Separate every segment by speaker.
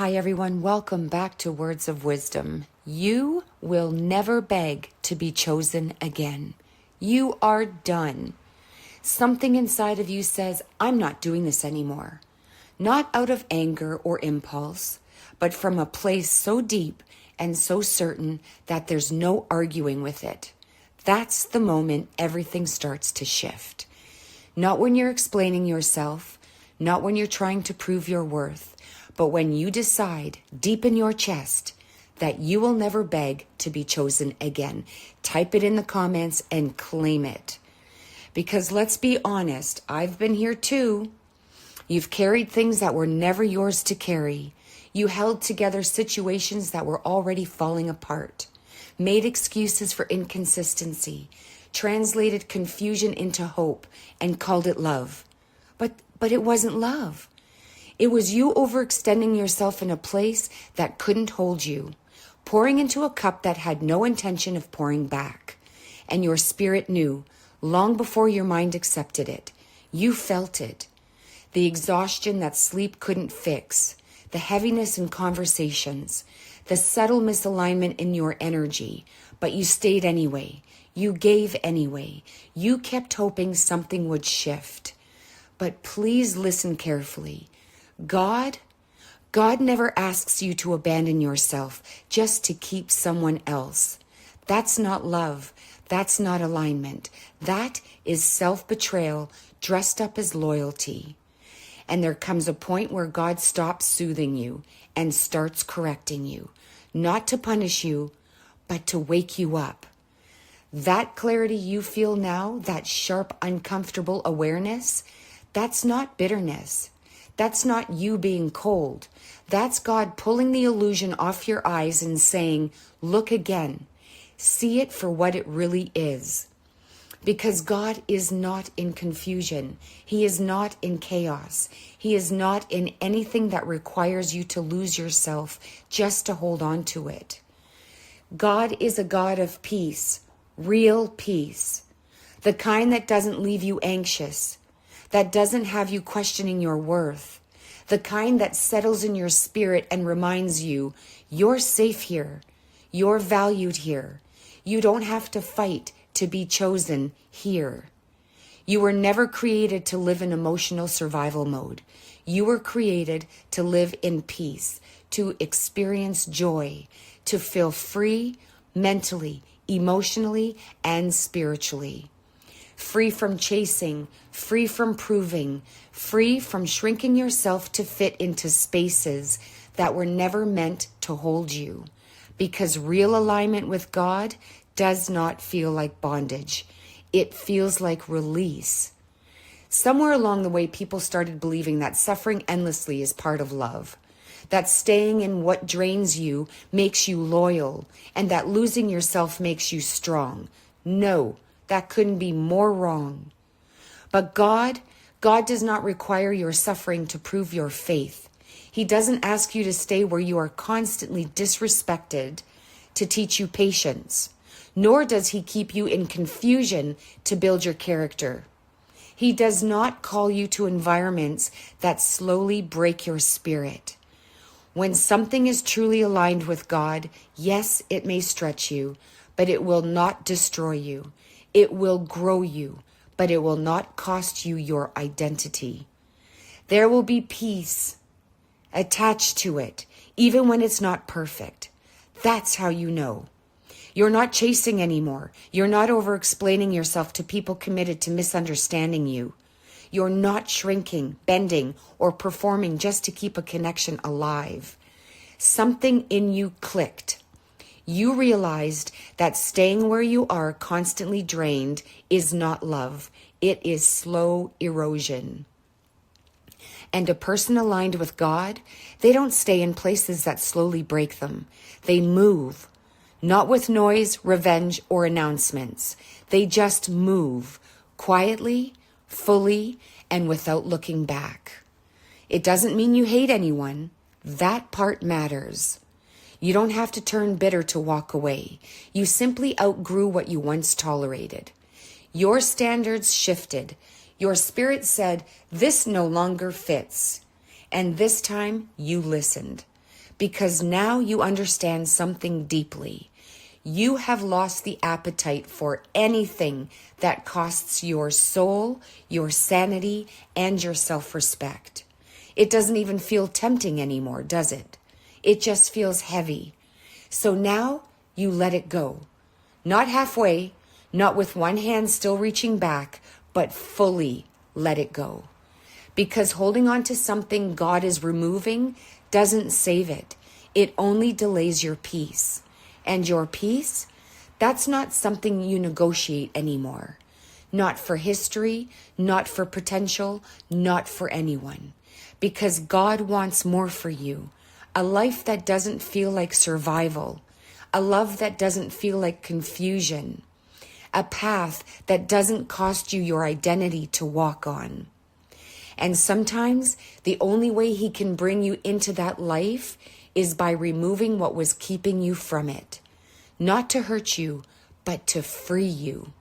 Speaker 1: Hi everyone, welcome back to Words of Wisdom. You will never beg to be chosen again. You are done. Something inside of you says, I'm not doing this anymore. Not out of anger or impulse, but from a place so deep and so certain that there's no arguing with it. That's the moment everything starts to shift. Not when you're explaining yourself, not when you're trying to prove your worth, but when you decide deep in your chest that you will never beg to be chosen again. Type it in the comments and claim it. Because let's be honest, I've been here too. You've carried things that were never yours to carry. You held together situations that were already falling apart. Made excuses for inconsistency. Translated confusion into hope and called it love. But it wasn't love. It was you overextending yourself in a place that couldn't hold you, pouring into a cup that had no intention of pouring back. And your spirit knew, long before your mind accepted it. You felt it. The exhaustion that sleep couldn't fix, the heaviness in conversations, the subtle misalignment in your energy. But you stayed anyway. You gave anyway. You kept hoping something would shift. But please listen carefully. God never asks you to abandon yourself just to keep someone else. That's not love. That's not alignment. That is self-betrayal dressed up as loyalty. And there comes a point where God stops soothing you and starts correcting you, not to punish you, but to wake you up. That clarity you feel now, that sharp, uncomfortable awareness, that's not bitterness. That's not you being cold. That's God pulling the illusion off your eyes and saying, look again. See it for what it really is. Because God is not in confusion. He is not in chaos. He is not in anything that requires you to lose yourself just to hold on to it. God is a God of peace, real peace. The kind that doesn't leave you anxious, that doesn't have you questioning your worth, the kind that settles in your spirit and reminds you, you're safe here, you're valued here. You don't have to fight to be chosen here. You were never created to live in emotional survival mode. You were created to live in peace, to experience joy, to feel free mentally, emotionally, and spiritually. Free from chasing, free from proving, free from shrinking yourself to fit into spaces that were never meant to hold you. Because real alignment with God does not feel like bondage. It feels like release. Somewhere along the way, people started believing that suffering endlessly is part of love, that staying in what drains you makes you loyal, and that losing yourself makes you strong. No. That couldn't be more wrong. But God does not require your suffering to prove your faith. He doesn't ask you to stay where you are constantly disrespected to teach you patience, nor does he keep you in confusion to build your character. He does not call you to environments that slowly break your spirit. When something is truly aligned with God, yes, it may stretch you, but it will not destroy you. It will grow you, but it will not cost you your identity. There will be peace attached to it, even when it's not perfect. That's how you know. You're not chasing anymore. You're not over-explaining yourself to people committed to misunderstanding you. You're not shrinking, bending, or performing just to keep a connection alive. Something in you clicked. You realized that staying where you are constantly drained is not love. It is slow erosion. And a person aligned with God, they don't stay in places that slowly break them. They move, not with noise, revenge, or announcements. They just move quietly, fully, and without looking back. It doesn't mean you hate anyone. That part matters. You don't have to turn bitter to walk away. You simply outgrew what you once tolerated. Your standards shifted. Your spirit said, this no longer fits. And this time you listened. because now you understand something deeply. You have lost the appetite for anything that costs your soul, your sanity, and your self-respect. It doesn't even feel tempting anymore, does it? It just feels heavy. So now you let it go. Not halfway, not with one hand still reaching back, but fully let it go. Because holding on to something God is removing doesn't save it. It only delays your peace. And your peace, that's not something you negotiate anymore. Not for history, not for potential, not for anyone. Because God wants more for you. A life that doesn't feel like survival. A love that doesn't feel like confusion. A path that doesn't cost you your identity to walk on. And sometimes the only way he can bring you into that life is by removing what was keeping you from it. Not to hurt you, but to free you.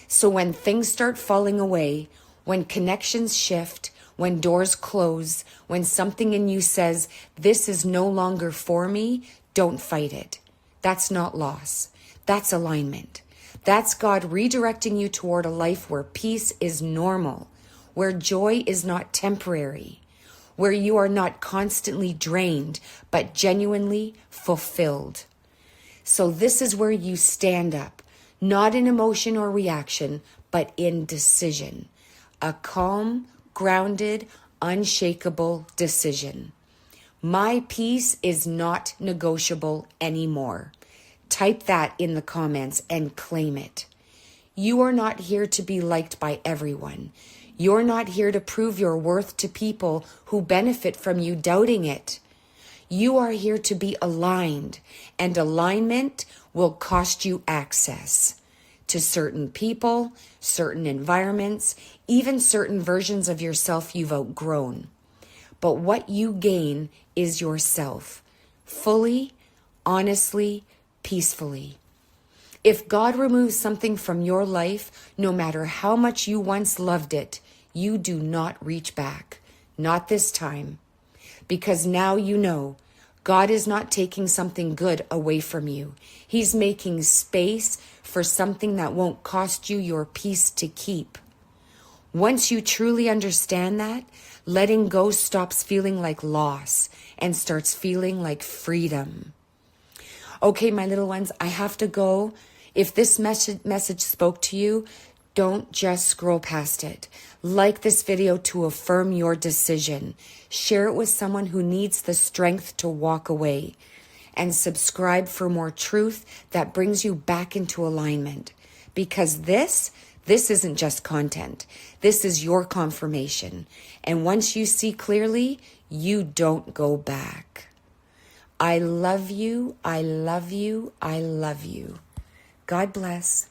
Speaker 1: So when things start falling away, when connections shift, when doors close, when something in you says, this is no longer for me, don't fight it. That's not loss. That's alignment. That's God redirecting you toward a life where peace is normal, where joy is not temporary, where you are not constantly drained, but genuinely fulfilled. So this is where you stand up, not in emotion or reaction, but in decision. A calm, grounded, unshakable decision. My peace is not negotiable anymore. Type that in the comments and claim it. You are not here to be liked by everyone. You're not here to prove your worth to people who benefit from you doubting it. You are here to be aligned, and alignment will cost you access to certain people, certain environments, even certain versions of yourself you've outgrown. But what you gain is yourself, fully, honestly, peacefully. If God removes something from your life, no matter how much you once loved it, you do not reach back. Not this time. Because now you know God is not taking something good away from you. He's making space for something that won't cost you your peace to keep. Once you truly understand that, letting go stops feeling like loss and starts feeling like freedom. Okay, my little ones, I have to go. If this message spoke to you, don't just scroll past it. Like this video to affirm your decision. Share it with someone who needs the strength to walk away. And subscribe for more truth that brings you back into alignment. Because this isn't just content. This is your confirmation. And once you see clearly, you don't go back. I love you. I love you. I love you. God bless.